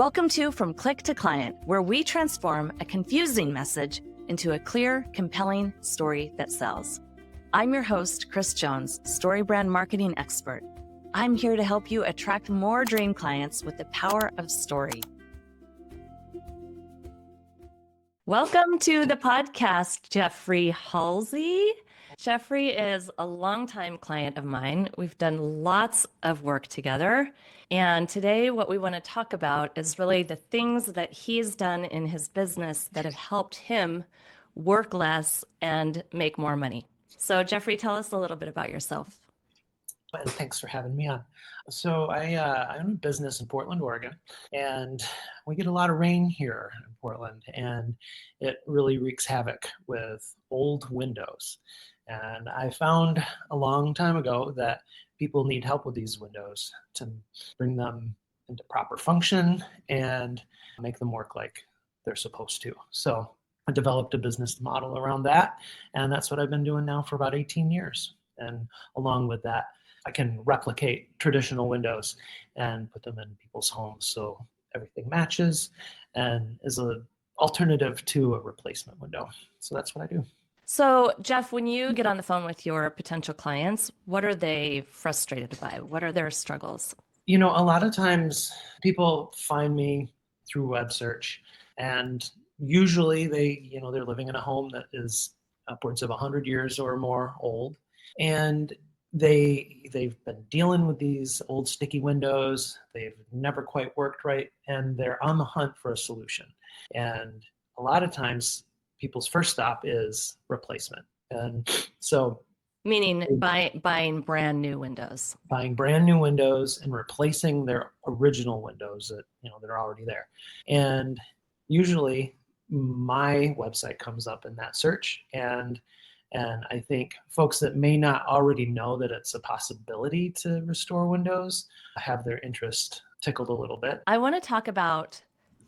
Welcome to From Click to Client, where we transform a confusing message into a clear, compelling story that sells. I'm your host, Kris Jones, StoryBrand marketing expert. I'm here to help you attract more dream clients with the power of story. Welcome to the podcast, Geoffrey Halsey. Geoffrey is a longtime client of mine. We've done lots of work together. And today what we want to talk about is really the things that he's done in his business that have helped him work less and make more money. So Geoffrey, tell us a little bit about yourself. And thanks for having me on. So I own a business in Portland, Oregon, and we get a lot of rain here in Portland, and it really wreaks havoc with old windows. And I found a long time ago that people need help with these windows to bring them into proper function and make them work like they're supposed to. So I developed a business model around that, and that's what I've been doing now for about 18 years. And along with that, I can replicate traditional windows and put them in people's homes so everything matches and is an alternative to a replacement window. So that's what I do. So Jeff, when you get on the phone with your potential clients, what are they frustrated by? What are their struggles? You know, a lot of times people find me through web search, and usually they're living in a home that is upwards of 100 years or more old, and they've been dealing with these old sticky windows. They've never quite worked right, and they're on the hunt for a solution. And a lot of times people's first stop is replacement. And so meaning buying brand new windows. Buying brand new windows and replacing their original windows that are already there. And usually my website comes up in that search, and I think folks that may not already know that it's a possibility to restore windows have their interest tickled a little bit. I want to talk about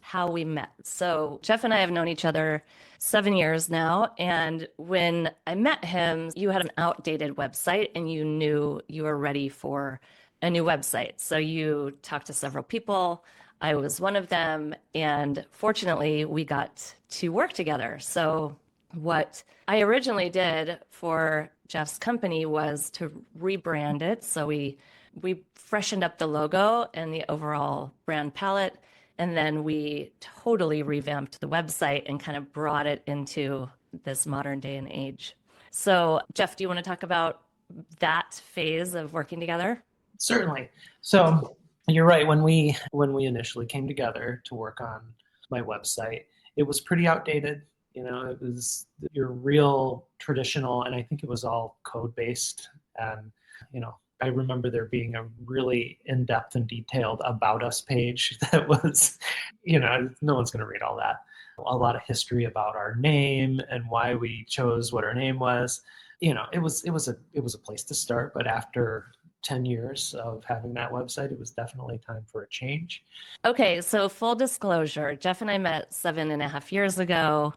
how we met. So Jeff and I have known each other 7 years now. And when I met him, you had an outdated website and you knew you were ready for a new website. So you talked to several people. I was one of them. And fortunately, we got to work together. So what I originally did for Jeff's company was to rebrand it. So we freshened up the logo and the overall brand palette. And then we totally revamped the website and kind of brought it into this modern day and age. So Jeff, do you want to talk about that phase of working together? Certainly. So you're right. When we initially came together to work on my website, it was pretty outdated. It was your real traditional, and I think it was all code-based. And, I remember there being a really in-depth and detailed About Us page that was, no one's going to read all that. A lot of history about our name and why we chose what our name was. It was a place to start, but after 10 years of having that website, it was definitely time for a change. Okay, so full disclosure, Jeff and I met 7.5 years ago.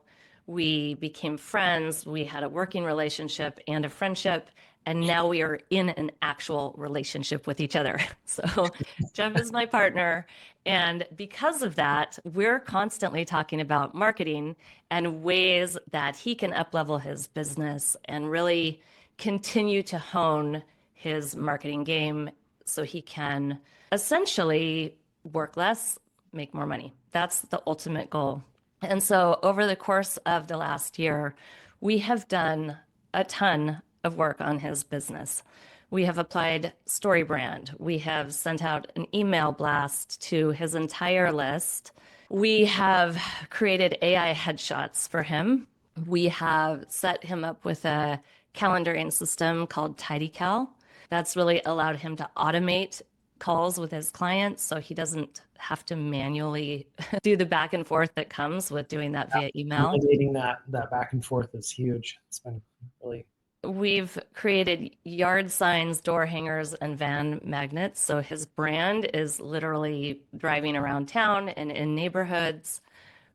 We became friends. We had a working relationship and a friendship. And now we are in an actual relationship with each other. So Jeff is my partner. And because of that, we're constantly talking about marketing and ways that he can up-level his business and really continue to hone his marketing game so he can essentially work less, make more money. That's the ultimate goal. And so over the course of the last year, we have done a ton of work on his business. We have applied StoryBrand. We have sent out an email blast to his entire list. We have created AI headshots for him. We have set him up with a calendaring system called TidyCal. That's really allowed him to automate calls with his clients so he doesn't have to manually do the back and forth that comes with doing that via email. Eliminating that back and forth is huge. It's been really... We've created yard signs, door hangers, and van magnets. So his brand is literally driving around town and in neighborhoods.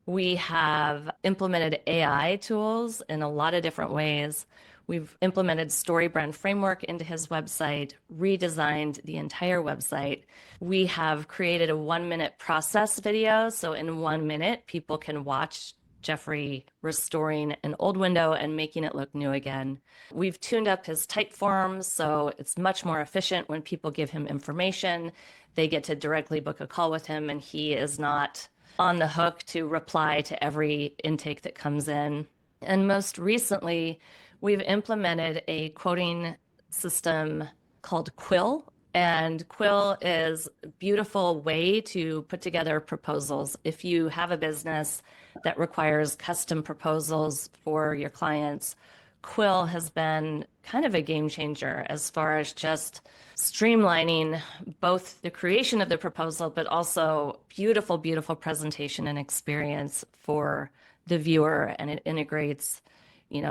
We have implemented AI tools in a lot of different ways. We've implemented StoryBrand framework into his website, redesigned the entire website. We have created a 1-minute process video. So in 1 minute, people can watch Geoffrey restoring an old window and making it look new again. We've tuned up his type forms, so it's much more efficient when people give him information. They get to directly book a call with him, and he is not on the hook to reply to every intake that comes in. And most recently, we've implemented a quoting system called Quill. And Quill is a beautiful way to put together proposals. If you have a business that requires custom proposals for your clients, Quill has been kind of a game changer as far as just streamlining both the creation of the proposal, but also beautiful, beautiful presentation and experience for the viewer. And it integrates,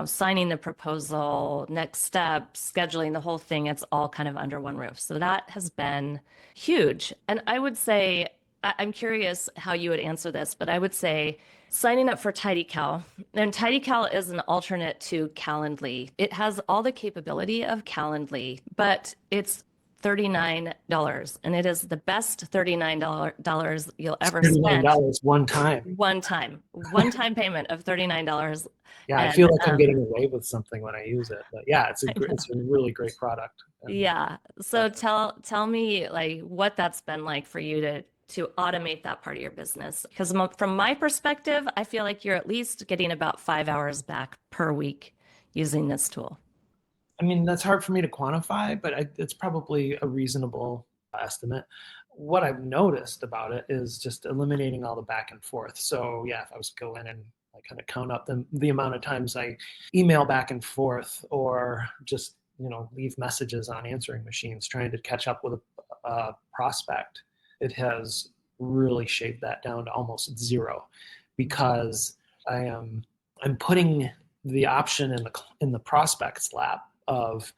signing the proposal, next steps, scheduling the whole thing. It's all kind of under one roof. So that has been huge. And I would say, I'm curious how you would answer this, but I would say signing up for TidyCal. And TidyCal is an alternate to Calendly. It has all the capability of Calendly, but it's $39, and it is the best $39 you'll ever spend. $39 one time. One-time payment of $39. Yeah, I feel like I'm getting away with something when I use it. But yeah, it's a really great product. Yeah. So tell me like what that's been like for you to automate that part of your business. Because from my perspective, I feel like you're at least getting about 5 hours back per week using this tool. I mean, that's hard for me to quantify, but it's probably a reasonable estimate. What I've noticed about it is just eliminating all the back and forth. So yeah, if I was to go in and I kind of count up the amount of times I email back and forth or just, leave messages on answering machines trying to catch up with a prospect, it has really shaved that down to almost zero, because I'm putting the option in the prospect's lap of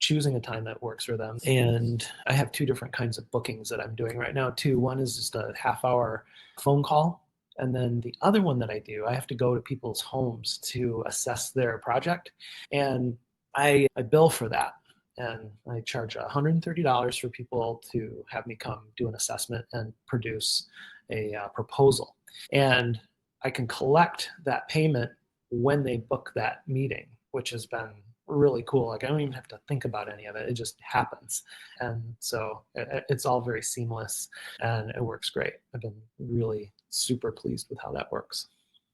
choosing a time that works for them. And I have 2 different kinds of bookings that I'm doing right now too. One is just a half-hour phone call. And then the other one that I do, I have to go to people's homes to assess their project. And I bill for that. And I charge $130 for people to have me come do an assessment and produce a proposal. And I can collect that payment when they book that meeting, which has been really cool. Like I don't even have to think about any of it. It just happens. And so it's all very seamless and it works great. I've been really super pleased with how that works.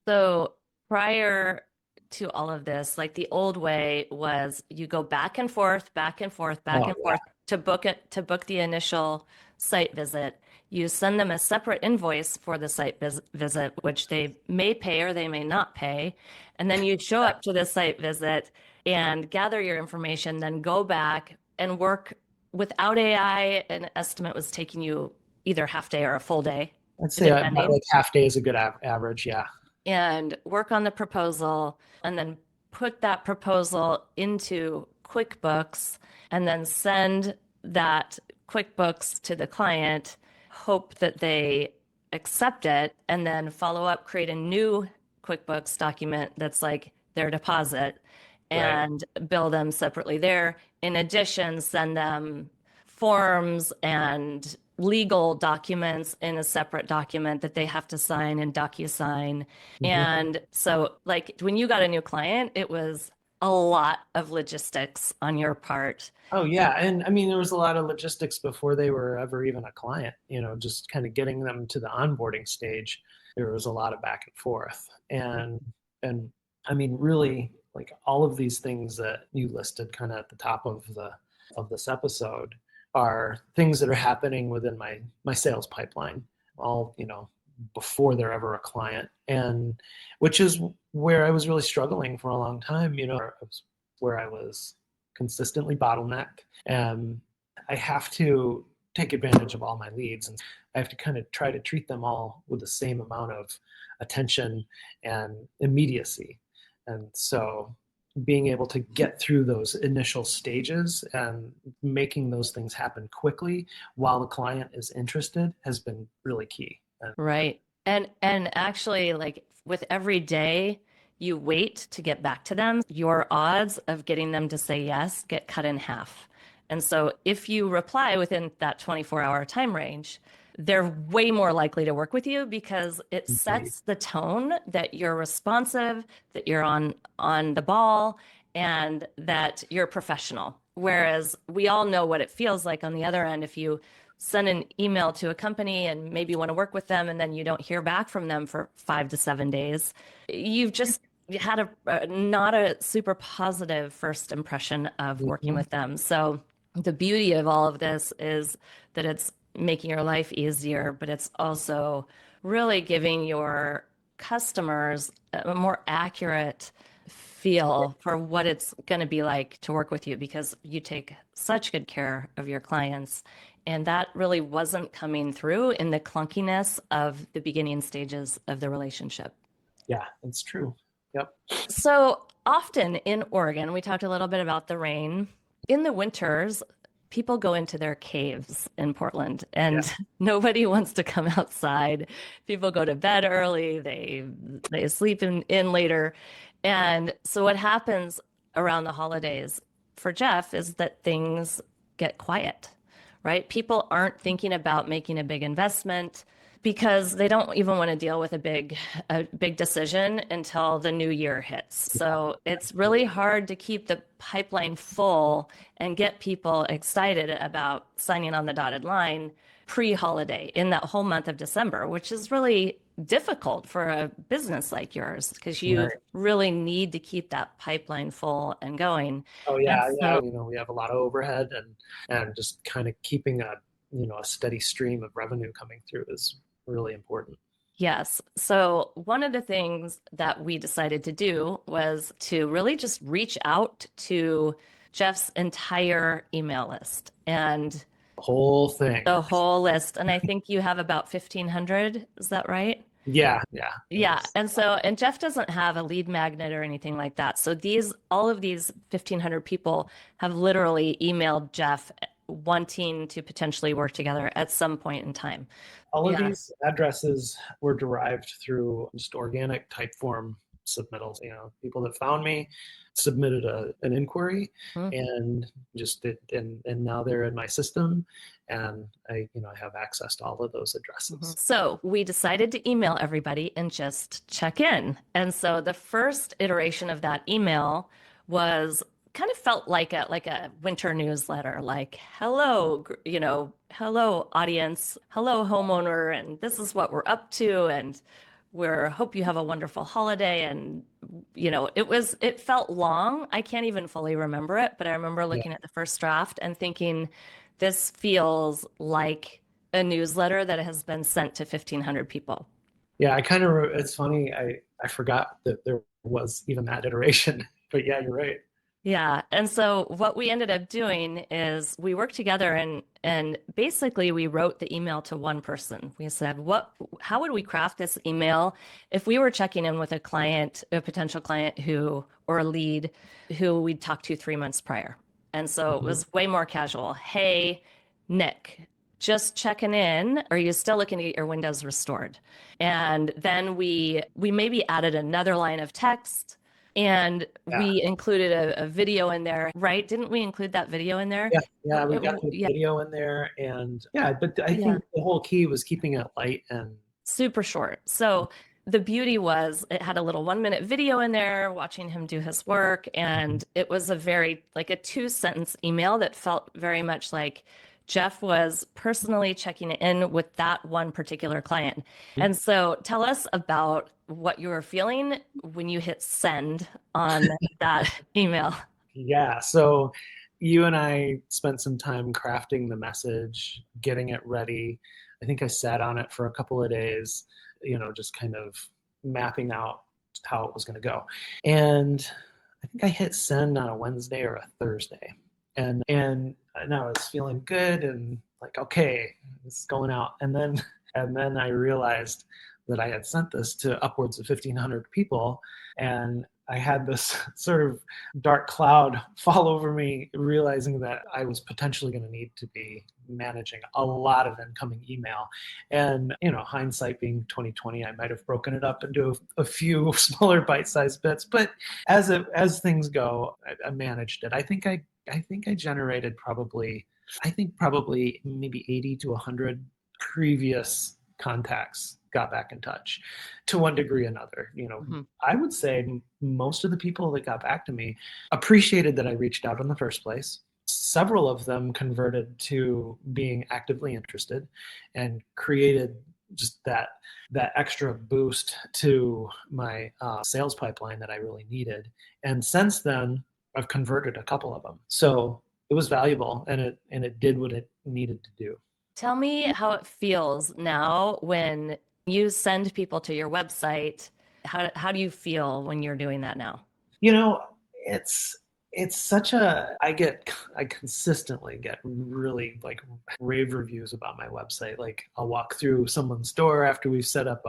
So prior to all of this, like the old way was you go back and forth to book the initial site visit. You send them a separate invoice for the site visit, which they may pay or they may not pay. And then you show up to the site visit and gather your information, then go back and work. Without AI, an estimate was taking you either half day or a full day. I'd say about like half day is a good average, yeah. And work on the proposal and then put that proposal into QuickBooks and then send that QuickBooks to the client, hope that they accept it, and then follow up, create a new QuickBooks document that's like their deposit and bill them separately there. In addition, send them forms and legal documents in a separate document that they have to sign in DocuSign. Mm-hmm. And so like when you got a new client, it was a lot of logistics on your part. Oh yeah. And I mean, there was a lot of logistics before they were ever even a client, just kind of getting them to the onboarding stage. There was a lot of back and forth. And I mean, really like all of these things that you listed kind of at the top of this episode are things that are happening within my sales pipeline, all, before they're ever a client. And which is where I was really struggling for a long time, where I was consistently bottlenecked. And I have to take advantage of all my leads, and I have to kind of try to treat them all with the same amount of attention and immediacy. And so being able to get through those initial stages and making those things happen quickly while the client is interested has been really key. Right. And actually, like with every day you wait to get back to them, your odds of getting them to say yes get cut in half. And so if you reply within that 24-hour time range, they're way more likely to work with you because it sets the tone that you're responsive, that you're on the ball, and that you're professional. Whereas we all know what it feels like on the other end if you send an email to a company and maybe you want to work with them and then you don't hear back from them for 5 to 7 days. You've just had not a super positive first impression of working with them. So the beauty of all of this is that it's making your life easier, but it's also really giving your customers a more accurate feel for what it's going to be like to work with you because you take such good care of your clients. And that really wasn't coming through in the clunkiness of the beginning stages of the relationship. Yeah, that's true. Yep. So often in Oregon, we talked a little bit about the rain. In the winters, people go into their caves in Portland and nobody wants to come outside. People go to bed early, they sleep in later. And so what happens around the holidays for Geoff is that things get quiet, right? People aren't thinking about making a big investment because they don't even want to deal with a big decision until the new year hits. So it's really hard to keep the pipeline full and get people excited about signing on the dotted line pre-holiday in that whole month of December, which is really difficult for a business like yours because you really need to keep that pipeline full and going. Oh yeah, yeah. We have a lot of overhead and just kind of keeping a steady stream of revenue coming through is really important. Yes. So one of the things that we decided to do was to really just reach out to Geoff's entire email list and the whole thing. The whole list. And I think you have about 1,500. Is that right? Yeah. And Geoff doesn't have a lead magnet or anything like that. So all of these 1,500 people have literally emailed Geoff wanting to potentially work together at some point in time. All of these addresses were derived through just organic type form submittals. People that found me submitted an inquiry and just did, and now they're in my system, and I have access to all of those addresses. So we decided to email everybody and just check in. And so the first iteration of that email was kind of felt like a winter newsletter, like, hello, hello audience, hello homeowner, and this is what we're up to, and hope you have a wonderful holiday. And it felt long. I can't even fully remember it, but I remember looking at the first draft and thinking, this feels like a newsletter that has been sent to 1,500 people. Yeah, it's funny, I forgot that there was even that iteration, but yeah, you're right. Yeah. And so what we ended up doing is we worked together and basically we wrote the email to one person. We said, how would we craft this email if we were checking in with a potential client or a lead who we'd talked to 3 months prior. And so it was way more casual. Hey, Nick, just checking in. Are you still looking to get your windows restored? And then we maybe added another line of text. And we included a video in there, right? Didn't we include that video in there? Yeah, we got the video in there. And but I think the whole key was keeping it light and super short. So the beauty was it had a little 1-minute video in there watching him do his work. And it was a 2-sentence email that felt very much like Geoff was personally checking in with that one particular client. And so tell us about what you were feeling when you hit send on that email. Yeah, so you and I spent some time crafting the message, getting it ready. I think I sat on it for a couple of days, just kind of mapping out how it was going to go. And I think I hit send on a Wednesday or a Thursday. And I was feeling good and like, okay, it's going out. And then I realized that I had sent this to upwards of 1,500 people, and I had this sort of dark cloud fall over me, realizing that I was potentially going to need to be managing a lot of incoming email. And, hindsight being 2020, I might have broken it up into a few smaller bite-sized bits, but as things go, I managed it. I think I generated probably maybe 80 to 100 previous contacts got back in touch to one degree or another. I would say most of the people that got back to me appreciated that I reached out in the first place. Several of them converted to being actively interested and created just that extra boost to my sales pipeline that I really needed. And since then, I've converted a couple of them. So it was valuable, and it did what it needed to do. Tell me how it feels now when you send people to your website. How do you feel when you're doing that now? It's such I consistently get really like rave reviews about my website. Like I'll walk through someone's door after we've set up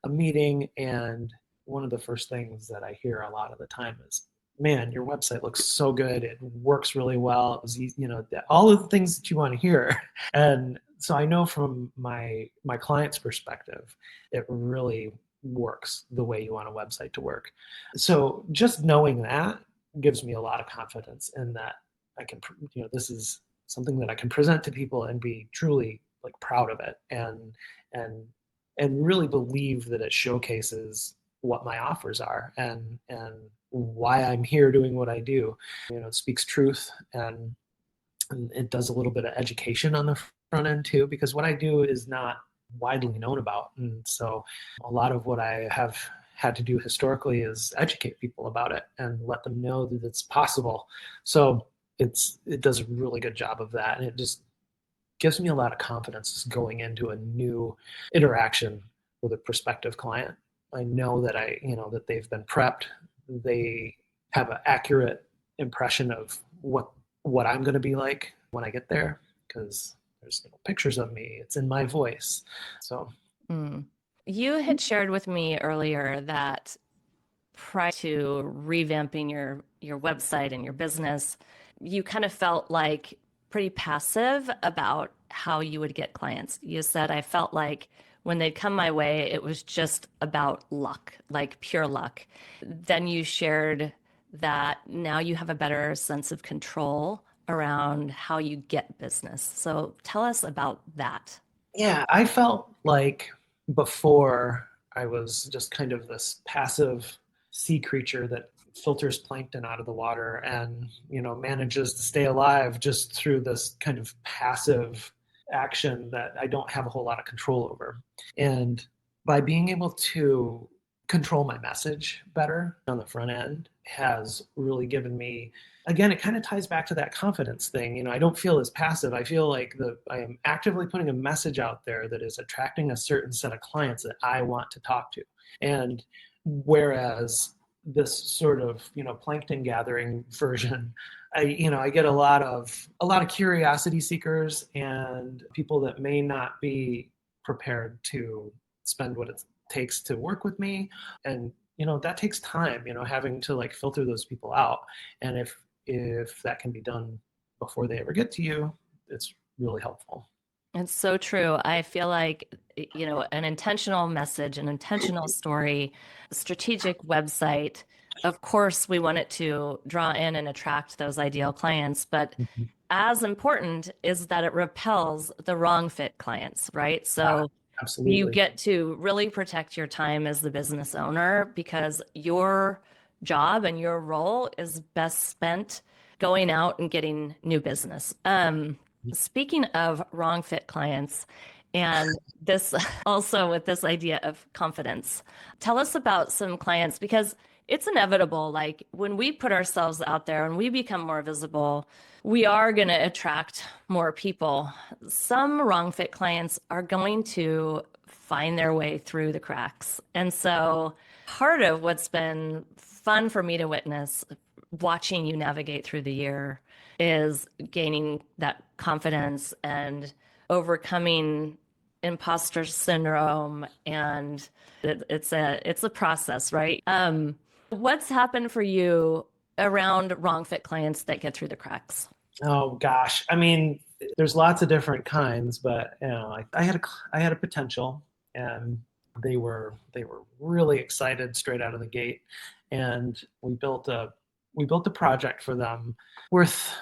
a meeting, and one of the first things that I hear a lot of the time is, man, your website looks so good. It works really well. It was easy, all of the things that you want to hear. And so I know from my client's perspective, it really works the way you want a website to work. So just knowing that gives me a lot of confidence in that I can, this is something that I can present to people and be truly like proud of it, and really believe that it showcases what my offers are and why I'm here doing what I do. It speaks truth, and it does a little bit of education on the front end too, because what I do is not widely known about. And so a lot of what I have had to do historically is educate people about it and let them know that it's possible. So it does a really good job of that. And it just gives me a lot of confidence going into a new interaction with a prospective client. I know that that they've been prepped. They have an accurate impression of what I'm going to be like when I get there, because there's pictures of me. It's in my voice. So. You had shared with me earlier that prior to revamping your website and your business, you kind of felt like pretty passive about how you would get clients. You said, I felt like when they'd come my way, it was just about luck, like pure luck. Then you shared that now you have a better sense of control around how you get business. So tell us about that. Yeah, I felt like before I was just kind of this passive sea creature that filters plankton out of the water and, manages to stay alive just through this kind of passive action that I don't have a whole lot of control over. And by being able to control my message better on the front end has really given me, again, it kind of ties back to that confidence thing. I don't feel as passive. I feel like I am actively putting a message out there that is attracting a certain set of clients that I want to talk to. And whereas this sort of, plankton gathering version, I get a lot of curiosity seekers and people that may not be prepared to spend what it takes to work with me. And, that takes time, having to like filter those people out. And if that can be done before they ever get to you, it's really helpful. It's so true. I feel like, an intentional message, an intentional story, a strategic website. Of course, we want it to draw in and attract those ideal clients, but as important is that it repels the wrong fit clients, right? So Absolutely. you get to really protect your time as the business owner because your job and your role is best spent going out and getting new business. Speaking of wrong fit clients, and this also with this idea of confidence, tell us about some clients because it's inevitable. Like when we put ourselves out there and we become more visible, we are going to attract more people. Some wrong fit clients are going to find their way through the cracks. And so part of what's been fun for me to witness watching you navigate through the year is gaining that confidence and overcoming imposter syndrome. And it's a process, right? What's happened for you around wrong fit clients that get through the cracks? Oh gosh. I mean, there's lots of different kinds, but I had a potential, and they were really excited straight out of the gate, and we built a project for them worth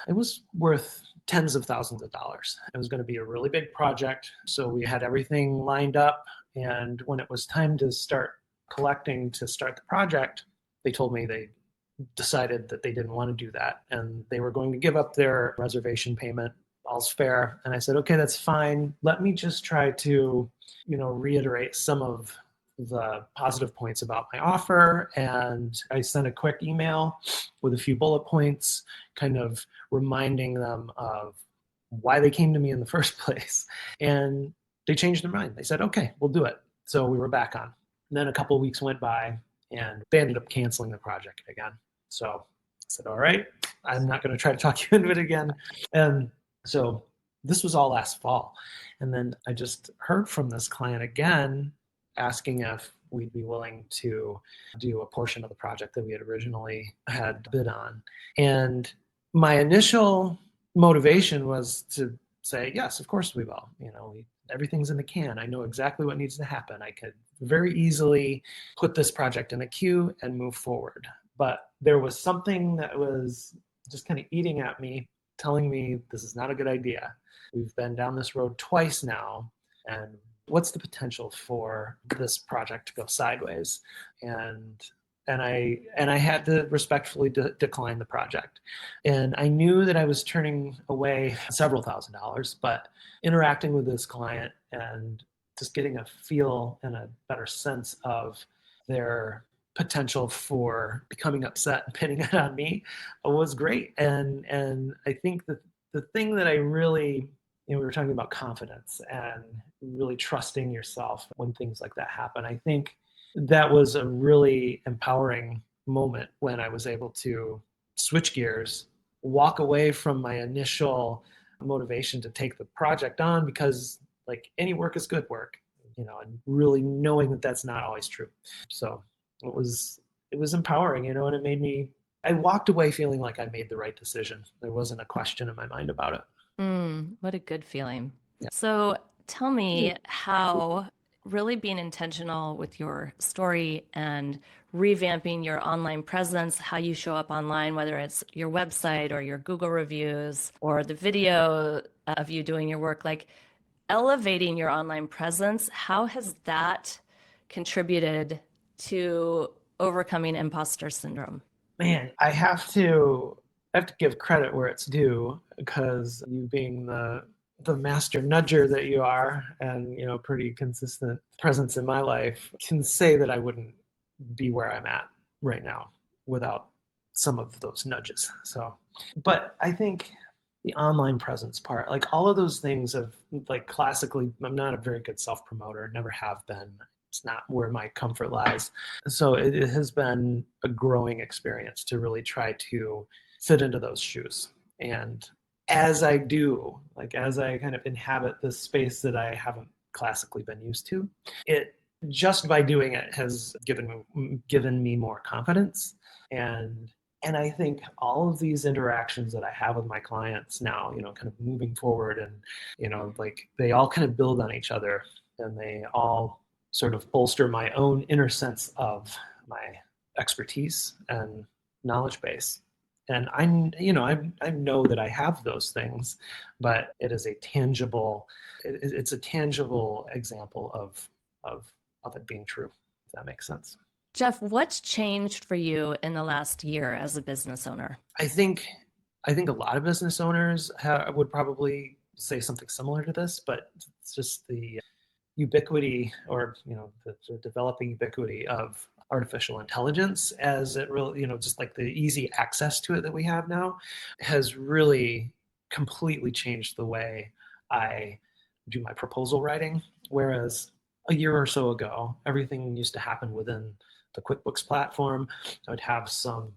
tens of thousands of dollars. It was going to be a really big project, so we had everything lined up, and when it was time to start collecting to start the project, they told me they decided that they didn't want to do that and they were going to give up their reservation payment. All's fair. And I said, okay, that's fine. Let me just try to, reiterate some of the positive points about my offer. And I sent a quick email with a few bullet points, kind of reminding them of why they came to me in the first place. And they changed their mind. They said, okay, we'll do it. So we were back on. And then a couple of weeks went by and they ended up canceling the project again. So I said, all right, I'm not going to try to talk you into it again. And so this was all last fall. And then I just heard from this client again, asking if we'd be willing to do a portion of the project that we had originally had bid on. And my initial motivation was to say, yes, of course we will. Everything's in the can. I know exactly what needs to happen. I could very easily put this project in a queue and move forward. But there was something that was just kind of eating at me, telling me this is not a good idea. We've been down this road twice now, and what's the potential for this project to go sideways? And I had to respectfully decline the project. And I knew that I was turning away several $1,000s, but interacting with this client and just getting a feel and a better sense of their potential for becoming upset and pinning it on me was great. And I think that the thing that I really, we were talking about confidence and really trusting yourself when things like that happen. I think that was a really empowering moment when I was able to switch gears, walk away from my initial motivation to take the project on, because like any work is good work, and really knowing that that's not always true. So it was empowering, and it made me, I walked away feeling like I made the right decision. There wasn't a question in my mind about it. What a good feeling. Yeah. So tell me how really being intentional with your story and revamping your online presence, how you show up online, whether it's your website or your Google reviews or the video of you doing your work, like elevating your online presence, how has that contributed to overcoming imposter syndrome? Man, I have to give credit where it's due, because you being the master nudger that you are, and pretty consistent presence in my life, can say that I wouldn't be where I'm at right now without some of those nudges. So, but I think the online presence part, like all of those things of, like, classically, I'm not a very good self-promoter, never have been. It's not where my comfort lies. So it has been a growing experience to really try to fit into those shoes. And as I do, like as I kind of inhabit this space that I haven't classically been used to, it just by doing it has given me more confidence. And I think all of these interactions that I have with my clients now, kind of moving forward, and like they all kind of build on each other, and they all sort of bolster my own inner sense of my expertise and knowledge base. And I know that I have those things, but it is a tangible, it's a tangible example of it being true, if that makes sense. Geoff, what's changed for you in the last year as a business owner? I think a lot of business owners would probably say something similar to this, but it's just the ubiquity, or the developing ubiquity of artificial intelligence, as it really, just like the easy access to it that we have now, has really completely changed the way I do my proposal writing. Whereas a year or so ago, everything used to happen within the QuickBooks platform. I would have some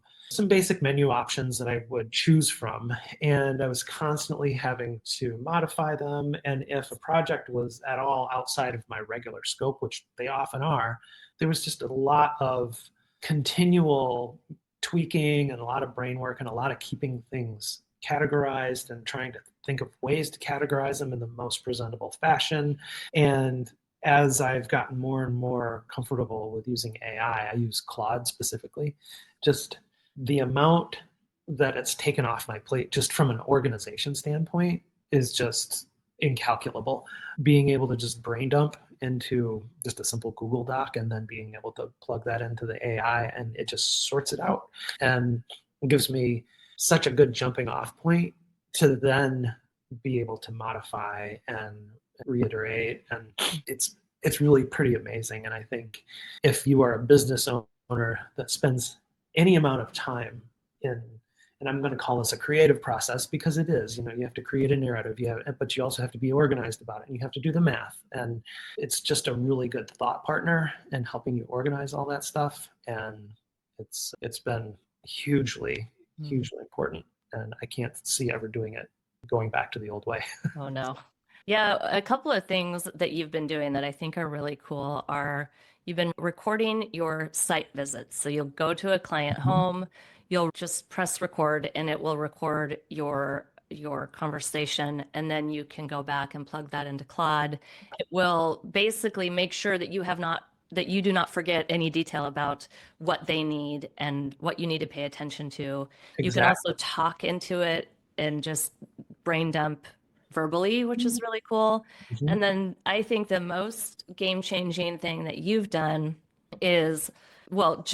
basic menu options that I would choose from, and I was constantly having to modify them. And if a project was at all outside of my regular scope, which they often are, there was just a lot of continual tweaking and a lot of brain work and a lot of keeping things categorized and trying to think of ways to categorize them in the most presentable fashion. And as I've gotten more and more comfortable with using AI, I use Claude specifically, just the amount that it's taken off my plate just from an organization standpoint is just incalculable. Being able to just brain dump into just a simple Google Doc and then being able to plug that into the AI and it just sorts it out. And it gives me such a good jumping off point to then be able to modify and reiterate. And it's really pretty amazing. And I think if you are a business owner that spends any amount of time in, and I'm going to call this a creative process because it is, you have to create a narrative, but you also have to be organized about it and you have to do the math. And it's just a really good thought partner in helping you organize all that stuff. And it's been hugely important. And I can't see ever going back to the old way. Oh, no. Yeah, a couple of things that you've been doing that I think are really cool are you've been recording your site visits. So you'll go to a client home, you'll just press record and it will record your conversation, and then you can go back and plug that into Claude. It will basically make sure that you do not forget any detail about what they need and what you need to pay attention to. Exactly. You can also talk into it and just brain dump verbally, which is really cool. And then I think the most game-changing thing that you've done is, well,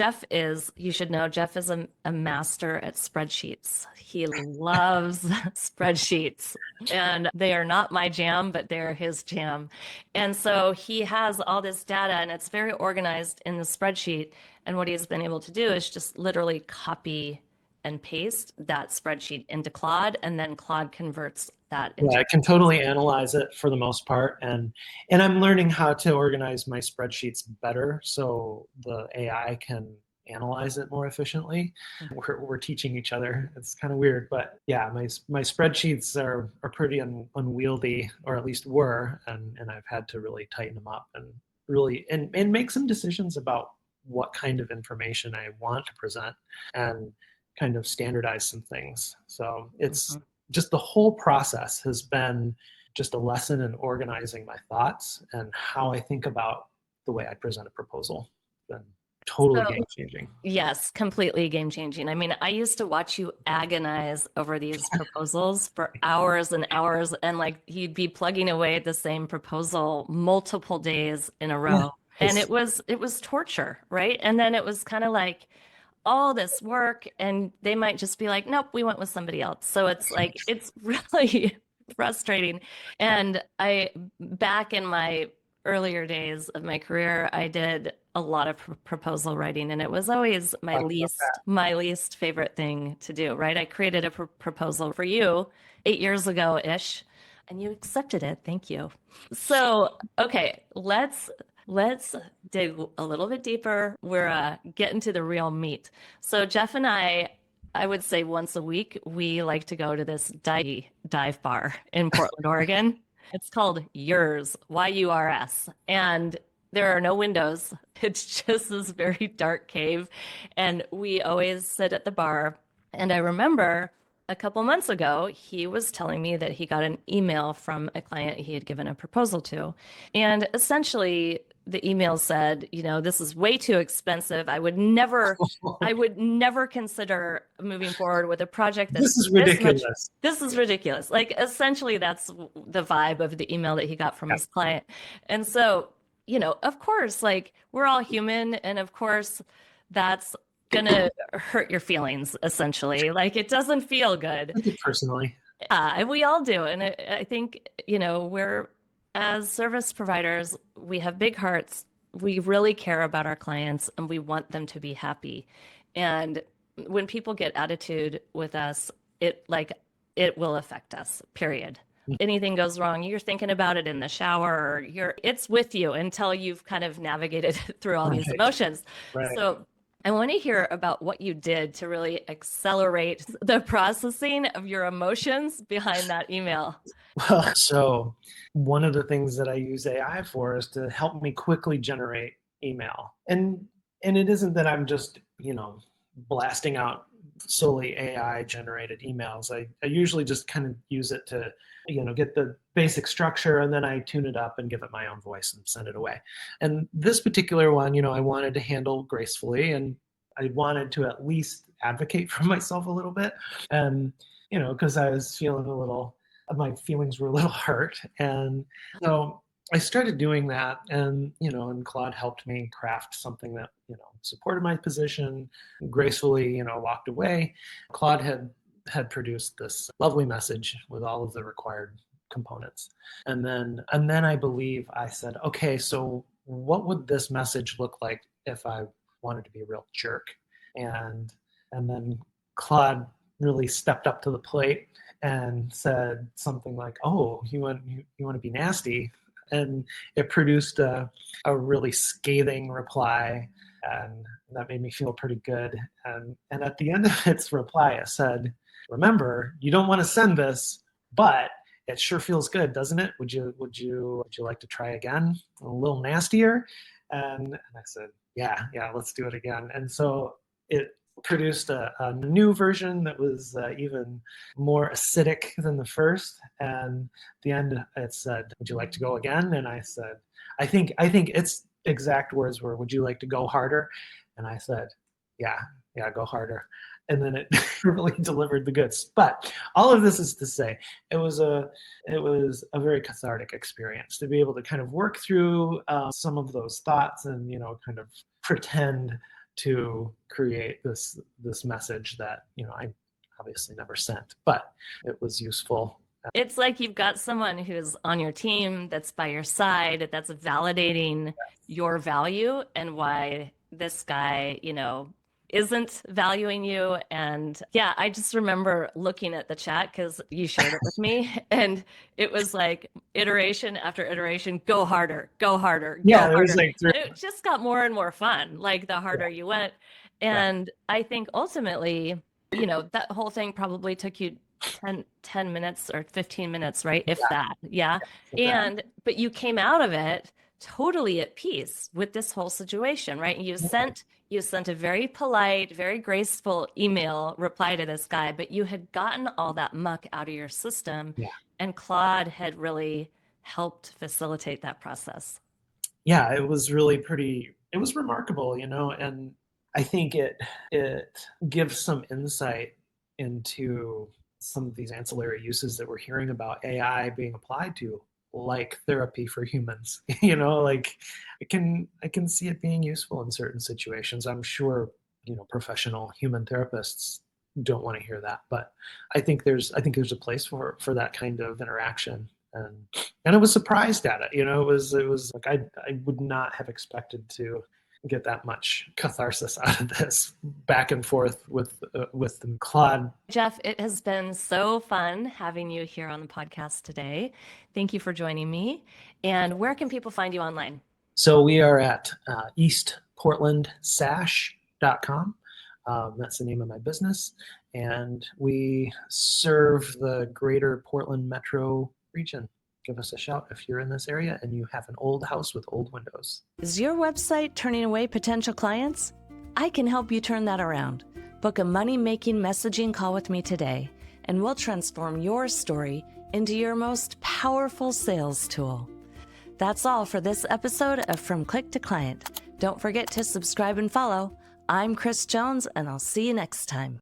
you should know, Geoff is a master at spreadsheets. He loves spreadsheets, and they are not my jam, but they're his jam. And so he has all this data and it's very organized in the spreadsheet. And what he's been able to do is just literally copy and paste that spreadsheet into Claude, and then Claude converts that into. Yeah, I can totally analyze it for the most part, and I'm learning how to organize my spreadsheets better so the AI can analyze it more efficiently. We're teaching each other. It's kind of weird, but yeah, my spreadsheets are pretty unwieldy, or at least were, and I've had to really tighten them up and really and make some decisions about what kind of information I want to present and kind of standardize some things. So it's just the whole process has been just a lesson in organizing my thoughts and how I think about the way I present a proposal. It's been totally game-changing. Yes, completely game-changing. I mean, I used to watch you agonize over these proposals for hours and hours, and like you'd be plugging away at the same proposal multiple days in a row. Yeah, and it was torture, right? And then it was kind of like all this work, and they might just be like, nope, we went with somebody else. So it's like, it's really frustrating. And back in my earlier days of my career, I did a lot of proposal writing, and it was always my least favorite thing to do, right? I created a proposal for you 8 years ago-ish, and you accepted it. Thank you. So, okay, let's dig a little bit deeper. We're getting to the real meat. So Geoff and I would say once a week, we like to go to this dive bar in Portland, Oregon. It's called Yours, YURS. And there are no windows. It's just this very dark cave. And we always sit at the bar. And I remember a couple months ago, he was telling me that he got an email from a client he had given a proposal to. And essentially, the email said, this is way too expensive. I would never consider moving forward with a project that's this is ridiculous. This is ridiculous. Like, essentially, that's the vibe of the email that he got from his client. And so, of course, like, we're all human. And of course, that's gonna hurt your feelings, essentially. Like, it doesn't feel good. Personally. And we all do. And I think, as service providers, we have big hearts. We really care about our clients and we want them to be happy. And when people get attitude with us, it will affect us, period. Anything goes wrong, you're thinking about it in the shower, or it's with you until you've kind of navigated through all these emotions. Right. So I want to hear about what you did to really accelerate the processing of your emotions behind that email. Well, so one of the things that I use AI for is to help me quickly generate email. And it isn't that I'm just, blasting out solely AI generated emails. I usually just kind of use it to, get the basic structure, and then I tune it up and give it my own voice and send it away. And this particular one, I wanted to handle gracefully, and I wanted to at least advocate for myself a little bit. And, because I was feeling my feelings were a little hurt. And so I started doing that, and Claude helped me craft something that supported my position, gracefully walked away. Claude had produced this lovely message with all of the required components, and then I believe I said, okay, so what would this message look like if I wanted to be a real jerk? And then Claude really stepped up to the plate and said something like, oh, you want to be nasty? And it produced a really scathing reply, and that made me feel pretty good. And at the end of its reply, it said, remember, you don't want to send this, but it sure feels good, doesn't it? Would you like to try again? A little nastier? And I said, yeah, let's do it again. And so it produced a new version that was even more acidic than the first. And at the end, it said, would you like to go again? And I said, I think its exact words were, would you like to go harder? And I said, yeah, go harder. And then it really delivered the goods. But all of this is to say, it was a very cathartic experience to be able to kind of work through some of those thoughts and kind of pretend to create this message that I obviously never sent, but it was useful. It's like you've got someone who's on your team, that's by your side, that's validating your value and why this guy, isn't valuing you. And yeah, I just remember looking at the chat because you shared it with me, and it was like iteration after iteration, go harder, go harder. Yeah, it was like it just got more and more fun, like the harder you went. And I think ultimately, that whole thing probably took you 10 minutes or 15 minutes, right? If that. Yeah. But you came out of it totally at peace with this whole situation, right? And you sent a very polite, very graceful email reply to this guy, but you had gotten all that muck out of your system, and Claude had really helped facilitate that process. Yeah, it was really it was remarkable, and I think it gives some insight into some of these ancillary uses that we're hearing about AI being applied to, like therapy for humans. Like I can see it being useful in certain situations. I'm sure professional human therapists don't want to hear that, but I think there's a place for that kind of interaction. And I was surprised at it. It was like I would not have expected to get that much catharsis out of this back and forth with Claude. Geoff, it has been so fun having you here on the podcast today. Thank you for joining me. And where can people find you online? So we are at eastportlandsash.com. That's the name of my business. And we serve the greater Portland metro region. Give us a shout if you're in this area and you have an old house with old windows. Is your website turning away potential clients? I can help you turn that around. Book a money-making messaging call with me today, and we'll transform your story into your most powerful sales tool. That's all for this episode of From Click to Client. Don't forget to subscribe and follow. I'm Kris Jones, and I'll see you next time.